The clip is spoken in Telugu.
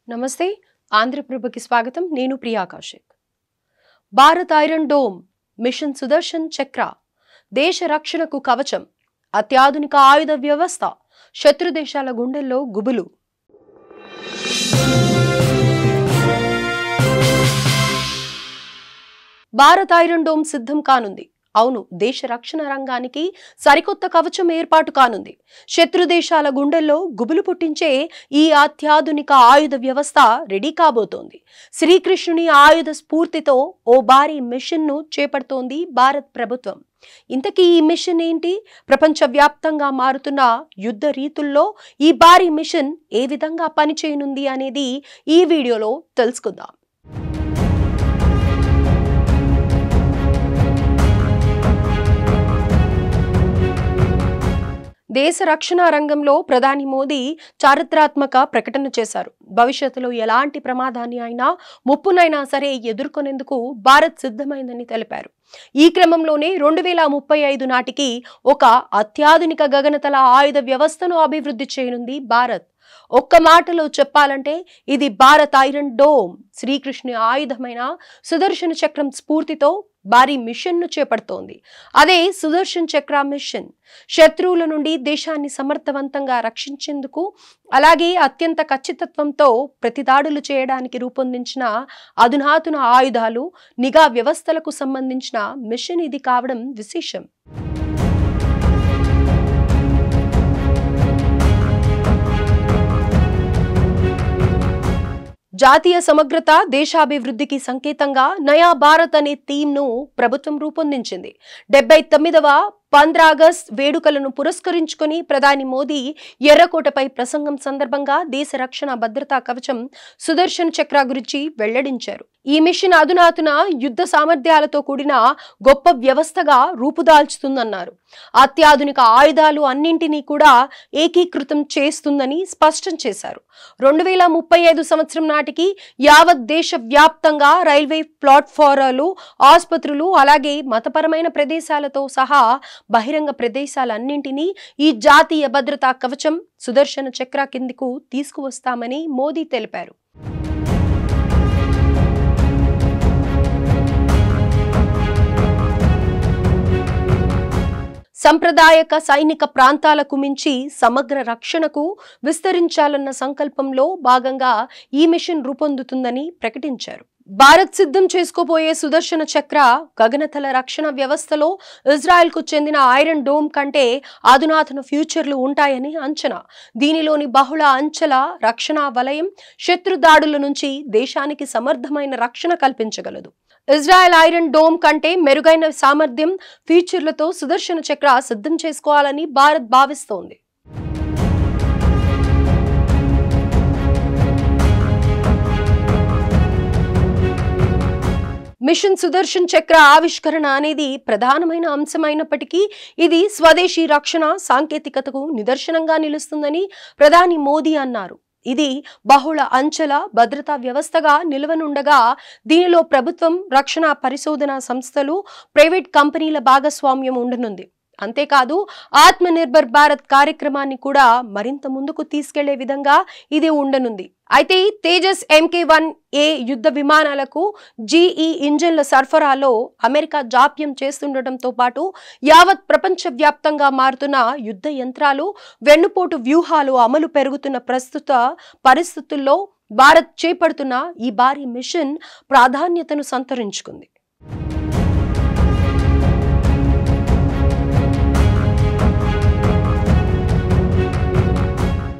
నమస్తే ఆంధ్రప్రభకి స్వాగతం నేను Priya Kaushik Bharat iron dome mission Sudarshan Chakra దేశ రక్షణకు కవచం అత్యాధునిక ఆయుధ వ్యవస్థ శత్రు దేశాల గుండెల్లో గుబులు భారత్ ఐరన్ డోమ్ సిద్ధం కానుంది అవును దేశ రక్షణ రంగానికి సరికొత్త కవచం ఏర్పాటు కానుంది శత్రు దేశాల గుండెల్లో గుబులు పుట్టించే ఈ అత్యాధునిక ఆయుధ వ్యవస్థ రెడీ కాబోతోంది శ్రీకృష్ణుని ఆయుధ స్ఫూర్తితో ఓ భారీ మిషన్ ను చేపడుతోంది భారత్ ప్రభుత్వం ఇంతకీ ఈ మిషన్ ఏంటి ప్రపంచవ్యాప్తంగా మారుతున్న యుద్ధ రీతుల్లో ఈ భారీ మిషన్ ఏ విధంగా పనిచేయనుంది అనేది ఈ వీడియోలో తెలుసుకుందాం దేశ రక్షణ రంగంలో ప్రధాని మోదీ చారిత్రాత్మక ప్రకటన చేశారు భవిష్యత్తులో ఎలాంటి ప్రమాదాన్ని అయినా ముప్పునైనా సరే ఎదుర్కొనేందుకు భారత్ సిద్ధమైందని తెలిపారు ఈ క్రమంలోనే 2035 నాటికి ఒక అత్యాధునిక గగనతల ఆయుధ వ్యవస్థను అభివృద్ధి చేయనుంది భారత్ ఒక్క మాటలో చెప్పాలంటే ఇది భారత్ ఐరన్ డోమ్ శ్రీకృష్ణుని ఆయుధమైన సుదర్శన చక్రం స్ఫూర్తితో భారీ మిషన్ ను చేపడుతోంది అదే సుదర్శన్ చక్ర మిషన్ శత్రువుల నుండి దేశాన్ని సమర్థవంతంగా రక్షించేందుకు అలాగే అత్యంత ఖచ్చితత్వంతో ప్రతిదాడులు చేయడానికి రూపొందించిన అధునాతన ఆయుధాలు నిఘా వ్యవస్థలకు సంబంధించిన మిషన్ ఇది కావడం విశేషం జాతీయ సమగ్రత దేశాభివృద్ధికి సంకేతంగా నయా భారత్ అనే థీమ్ ను ప్రభుత్వం రూపొందించింది 79వ 15 ఆగస్టు వేడుకలను పురస్కరించుకొని ప్రధాని మోదీ ఎర్రకోటపై ప్రసంగం సందర్భంగా దేశ రక్షణ భద్రతా కవచం సుదర్శన్ చక్ర గురించి వెల్లడించారు ఈ మిషన్ అధునాతన యుద్ధ సామర్థ్యాలతో కూడిన గొప్ప వ్యవస్థగా రూపుదాల్చుతుందన్నారు అత్యాధునిక ఆయుధాలు అన్నింటినీ కూడా ఏకీకృతం చేస్తుందని స్పష్టం చేశారు 2035 సంవత్సరం నాటికి యావత్ దేశ వ్యాప్తంగా రైల్వే ప్లాట్ఫారాలు ఆసుపత్రులు అలాగే మతపరమైన ప్రదేశాలతో సహా బహిరంగ ప్రదేశాలన్నింటినీ ఈ జాతీయ భద్రతా కవచం సుదర్శన చక్ర కిందకు తీసుకువస్తామని మోదీ తెలిపారు సంప్రదాయక సైనిక ప్రాంతాలకు మించి సమగ్ర రక్షణకు విస్తరించాలన్న సంకల్పంలో భాగంగా ఈ మిషన్ రూపొందుతుందని ప్రకటించారు భారత్ సిద్ధం చేసుకోబోయే సుదర్శన చక్ర గగనతల రక్షణ వ్యవస్థలో ఇజ్రాయెల్ కు చెందిన ఐరన్ డోమ్ కంటే అధునాతన ఫ్యూచర్లు ఉంటాయని అంచనా దీనిలోని బహుళ అంచెల రక్షణ వలయం శత్రు దాడుల నుంచి దేశానికి సమర్థమైన రక్షణ కల్పించగలదు ఇజ్రాయెల్ ఐరన్ డోమ్ కంటే మెరుగైన సామర్థ్యం ఫీచర్లతో సుదర్శన చక్ర సిద్ధం చేసుకోవాలని భారత్ భావిస్తోంది మిషన్ సుదర్శన్ చక్ర ఆవిష్కరణ అనేది ప్రధానమైన అంశమైనప్పటికీ ఇది స్వదేశీ రక్షణ సాంకేతికతకు నిదర్శనంగా నిలుస్తుందని ప్రధాని మోదీ అన్నారు ఇది బహుళ అంచెల భద్రతా వ్యవస్థగా నిలవనుండగా దీనిలో ప్రభుత్వం రక్షణ పరిశోధన సంస్థలు ప్రైవేట్ కంపెనీల భాగస్వామ్యం ఉండనుంది అంతేకాదు ఆత్మనిర్భర్ భారత్ కార్యక్రమాన్ని కూడా మరింత ముందుకు తీసుకెళ్లే విధంగా ఇది ఉండనుంది అయితే తేజస్ MK1A యుద్ధ విమానాలకు GE ఇంజన్ల సరఫరాలో అమెరికా జాప్యం చేస్తుండటంతో పాటు యావత్ ప్రపంచవ్యాప్తంగా మారుతున్న యుద్ధ యంత్రాలు వెన్నుపోటు వ్యూహాలు అమలు పెరుగుతున్న ప్రస్తుత పరిస్థితుల్లో భారత్ చేపడుతున్న ఈ భారీ మిషన్ ప్రాధాన్యతను సంతరించుకుంది